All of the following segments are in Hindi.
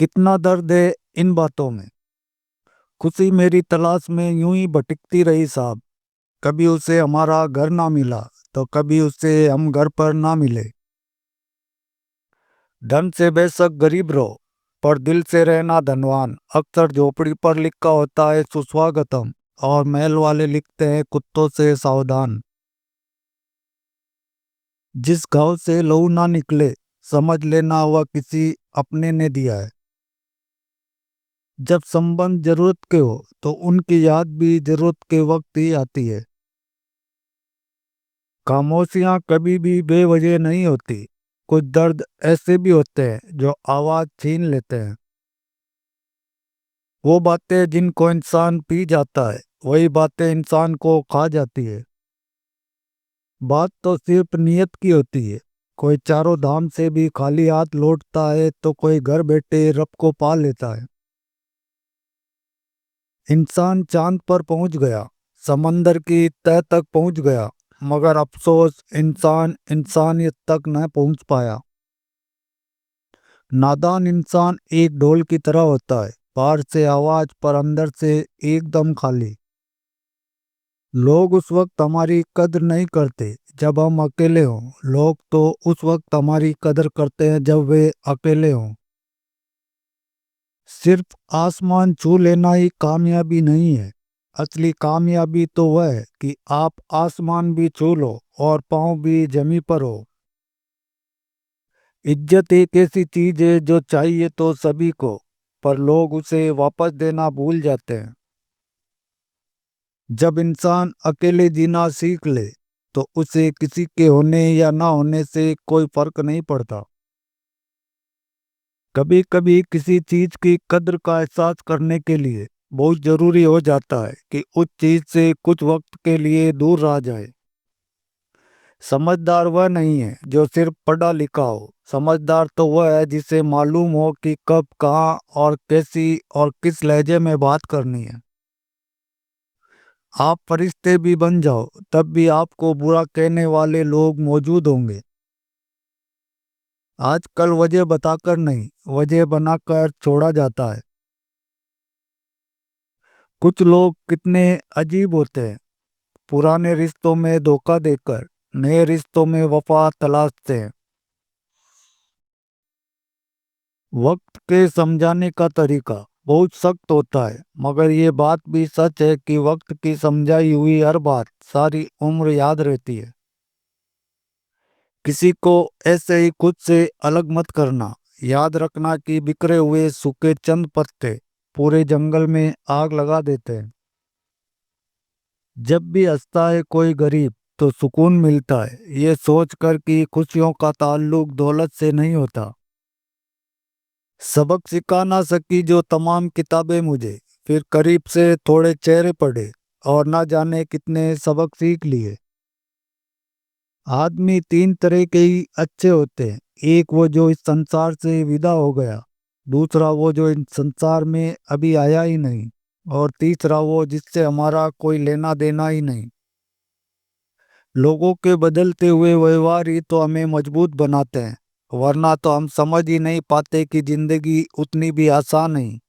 कितना दर्द है इन बातों में। खुशी मेरी तलाश में यूं ही भटकती रही साहब। कभी उसे हमारा घर ना मिला तो कभी उसे हम घर पर ना मिले। धन से बेशक गरीब रहो पर दिल से रहना धनवान। अक्सर झोपड़ी पर लिखा होता है सुस्वागतम और महल वाले लिखते हैं कुत्तों से सावधान। जिस घाव से लहू ना निकले समझ लेना वह किसी अपने ने दिया है। जब संबंध जरूरत के हो तो उनकी याद भी जरूरत के वक्त ही आती है। खामोशियां कभी भी बेवजह नहीं होती। कुछ दर्द ऐसे भी होते हैं जो आवाज छीन लेते हैं। वो बातें जिनको इंसान पी जाता है वही बातें इंसान को खा जाती है। बात तो सिर्फ नियत की होती है। कोई चारों धाम से भी खाली हाथ लौटता है तो कोई घर बैठे रब को पा लेता है। इंसान चांद पर पहुंच गया, समंदर की तह तक पहुंच गया, मगर अफसोस इंसान इंसानियत तक न पहुंच पाया। नादान इंसान एक ढोल की तरह होता है, बाहर से आवाज पर अंदर से एकदम खाली। लोग उस वक्त हमारी कद्र नहीं करते जब हम अकेले हों। लोग तो उस वक्त हमारी कद्र करते हैं जब वे अकेले हों। सिर्फ आसमान छू लेना ही कामयाबी नहीं है। असली कामयाबी तो वह है कि आप आसमान भी छू लो और पाँव भी जमी पर हो। इज्जत एक ऐसी चीज है जो चाहिए तो सभी को, पर लोग उसे वापस देना भूल जाते हैं। जब इंसान अकेले जीना सीख ले तो उसे किसी के होने या ना होने से कोई फर्क नहीं पड़ता। कभी कभी किसी चीज की कद्र का एहसास करने के लिए बहुत जरूरी हो जाता है कि उस चीज से कुछ वक्त के लिए दूर रहा जाए। समझदार वह नहीं है जो सिर्फ पढ़ा लिखा हो। समझदार तो वह है जिसे मालूम हो कि कब कहाँ और कैसी और किस लहजे में बात करनी है। आप फरिश्ते भी बन जाओ तब भी आपको बुरा कहने वाले लोग मौजूद होंगे। आजकल वजह बताकर नहीं, वजह बनाकर छोड़ा जाता है। कुछ लोग कितने अजीब होते हैं। पुराने रिश्तों में धोखा देकर नए रिश्तों में वफा तलाशते हैं। वक्त के समझाने का तरीका बहुत सख्त होता है, मगर ये बात भी सच है कि वक्त की समझाई हुई हर बात सारी उम्र याद रहती है। किसी को ऐसे ही खुद से अलग मत करना। याद रखना कि बिखरे हुए सूखे चंद पत्ते पूरे जंगल में आग लगा देते हैं। जब भी हंसता है कोई गरीब तो सुकून मिलता है, ये सोचकर कि खुशियों का ताल्लुक दौलत से नहीं होता। सबक सिखा ना सकी जो तमाम किताबें मुझे, फिर करीब से थोड़े चेहरे पढ़े और ना जाने कितने सबक सीख लिए। आदमी तीन तरह के ही अच्छे होते हैं। एक वो जो इस संसार से विदा हो गया, दूसरा वो जो इस संसार में अभी आया ही नहीं, और तीसरा वो जिससे हमारा कोई लेना देना ही नहीं। लोगों के बदलते हुए व्यवहार ही तो हमें मजबूत बनाते हैं, वरना तो हम समझ ही नहीं पाते कि जिंदगी उतनी भी आसान नहीं।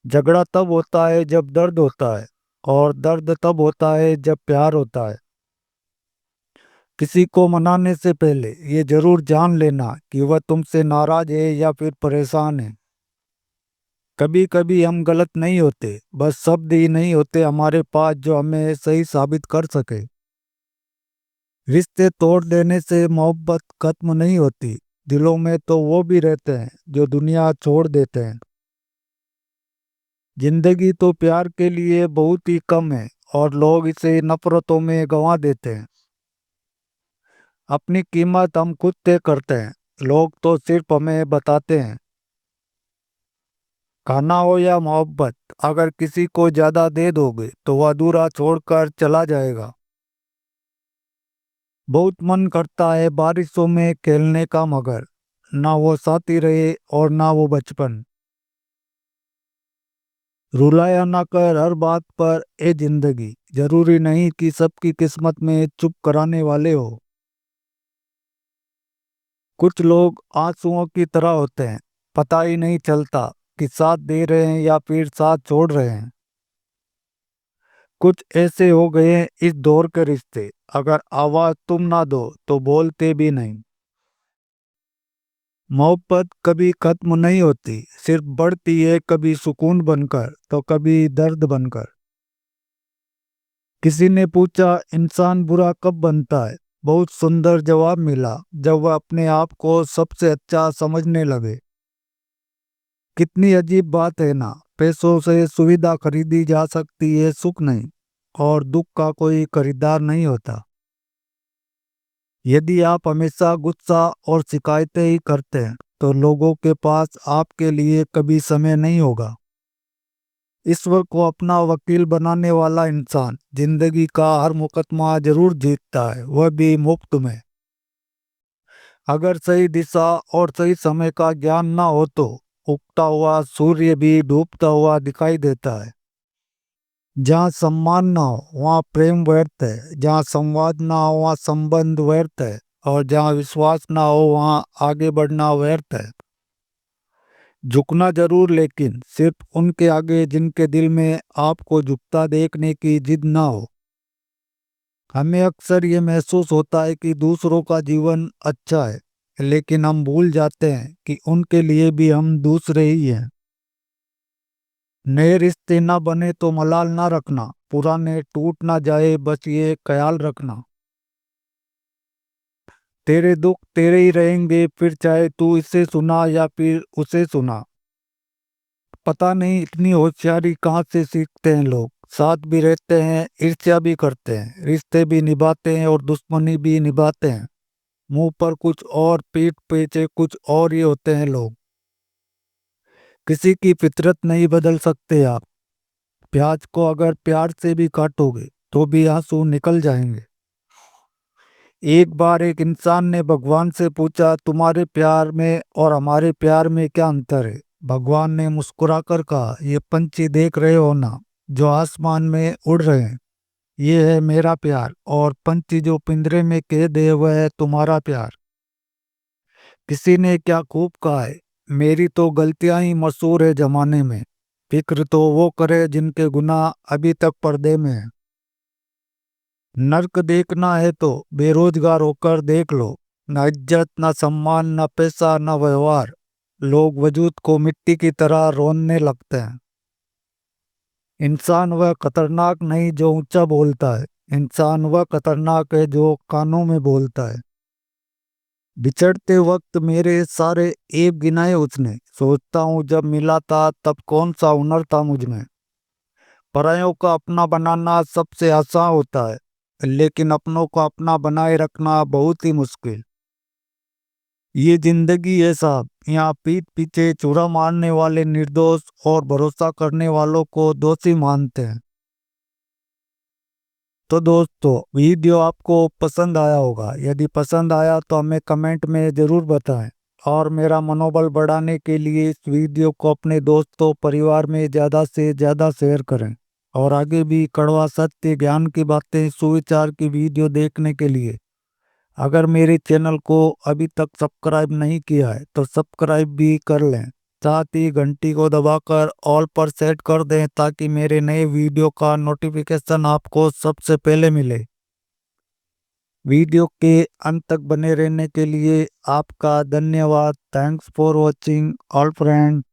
झगड़ा तब होता है जब दर्द होता है, और दर्द तब होता है जब प्यार होता है। किसी को मनाने से पहले ये जरूर जान लेना कि वह तुमसे नाराज है या फिर परेशान है। कभी कभी हम गलत नहीं होते, बस शब्द ही नहीं होते हमारे पास जो हमें सही साबित कर सके। रिश्ते तोड़ देने से मोहब्बत खत्म नहीं होती। दिलों में तो वो भी रहते हैं जो दुनिया छोड़ देते हैं। जिंदगी तो प्यार के लिए बहुत ही कम है और लोग इसे नफरतों में गंवा देते हैं। अपनी कीमत हम खुद तय करते हैं, लोग तो सिर्फ हमें बताते हैं। खाना हो या मोहब्बत, अगर किसी को ज्यादा दे दोगे तो वह अधूरा छोड़कर चला जाएगा। बहुत मन करता है बारिशों में खेलने का, मगर ना वो साथी रहे और ना वो बचपन। रुलाया ना कर हर बात पर ए जिंदगी, जरूरी नहीं कि सबकी किस्मत में चुप कराने वाले हो। कुछ लोग आंसुओं की तरह होते हैं, पता ही नहीं चलता कि साथ दे रहे हैं या फिर साथ छोड़ रहे हैं। कुछ ऐसे हो गए हैं इस दौर के रिश्ते, अगर आवाज तुम ना दो तो बोलते भी नहीं। मोहब्बत कभी खत्म नहीं होती, सिर्फ बढ़ती है, कभी सुकून बनकर तो कभी दर्द बनकर। किसी ने पूछा इंसान बुरा कब बनता है। बहुत सुंदर जवाब मिला, जब वह अपने आप को सबसे अच्छा समझने लगे। कितनी अजीब बात है ना, पैसों से सुविधा खरीदी जा सकती है, सुख नहीं। और दुख का कोई खरीदार नहीं होता। यदि आप हमेशा गुस्सा और शिकायतें ही करते हैं तो लोगों के पास आपके लिए कभी समय नहीं होगा। ईश्वर को अपना वकील बनाने वाला इंसान जिंदगी का हर मुकदमा जरूर जीतता है, वह भी मुफ्त में। अगर सही दिशा और सही समय का ज्ञान ना हो तो उगता हुआ सूर्य भी डूबता हुआ दिखाई देता है। जहाँ सम्मान ना हो वहाँ प्रेम व्यर्थ है, जहाँ संवाद ना हो वहाँ संबंध व्यर्थ है, और जहाँ विश्वास ना हो वहाँ आगे बढ़ना व्यर्थ है। झुकना जरूर, लेकिन सिर्फ उनके आगे जिनके दिल में आपको झुकता देखने की जिद ना हो। हमें अक्सर ये महसूस होता है कि दूसरों का जीवन अच्छा है, लेकिन हम भूल जाते हैं कि उनके लिए भी हम दूसरे ही हैं। नए रिश्ते ना बने तो मलाल ना रखना, पुराने टूट ना जाए बस ये ख्याल रखना। तेरे दुख तेरे ही रहेंगे फिर चाहे तू इसे सुना या फिर उसे सुना। पता नहीं इतनी होशियारी कहाँ से सीखते हैं लोग। साथ भी रहते हैं, ईर्ष्या भी करते हैं, रिश्ते भी निभाते हैं और दुश्मनी भी निभाते हैं। मुंह पर कुछ और पीठ पीछे कुछ और ही होते हैं लोग। किसी की फितरत नहीं बदल सकते आप। प्याज को अगर प्यार से भी काटोगे तो भी आंसू निकल जाएंगे। एक बार एक इंसान ने भगवान से पूछा तुम्हारे प्यार में और हमारे प्यार में क्या अंतर है। भगवान ने मुस्कुराकर कहा ये पंछी देख रहे हो ना, जो आसमान में उड़ रहे हैं, ये है मेरा प्यार, और पंछी जो पिंजरे में कैद है वह है तुम्हारा प्यार। किसी ने क्या खूब कहा है, मेरी तो गलतियां ही मशहूर है जमाने में। फिक्र तो वो करे जिनके गुनाह अभी तक पर्दे में है। नर्क देखना है तो बेरोजगार होकर देख लो। न इज्जत, न सम्मान, न पैसा, न व्यवहार। लोग वजूद को मिट्टी की तरह रोनने लगते हैं। इंसान वह खतरनाक नहीं जो ऊंचा बोलता है, इंसान वह खतरनाक है जो कानों में बोलता है। बिछड़ते वक्त मेरे सारे ऐब गिनाए उसने। सोचता हूँ जब मिला था तब कौन सा हुनर था मुझ में। परायों का अपना बनाना सबसे आसान होता है, लेकिन अपनों को अपना बनाए रखना बहुत ही मुश्किल। ये जिंदगी है साहब, यहाँ पीठ पीछे छुरा मारने वाले निर्दोष और भरोसा करने वालों को दोषी मानते हैं। तो दोस्तों, वीडियो आपको पसंद आया होगा। यदि पसंद आया तो हमें कमेंट में ज़रूर बताएं। और मेरा मनोबल बढ़ाने के लिए इस वीडियो को अपने दोस्तों परिवार में ज़्यादा से ज़्यादा शेयर करें। और आगे भी कड़वा सत्य, ज्ञान की बातें, सुविचार की वीडियो देखने के लिए अगर मेरे चैनल को अभी तक सब्सक्राइब नहीं किया है तो सब्सक्राइब भी कर लें। साथ ही घंटी को दबाकर ऑल पर सेट कर दें ताकि मेरे नए वीडियो का नोटिफिकेशन आपको सबसे पहले मिले। वीडियो के अंत तक बने रहने के लिए आपका धन्यवाद। Thanks for watching all friend.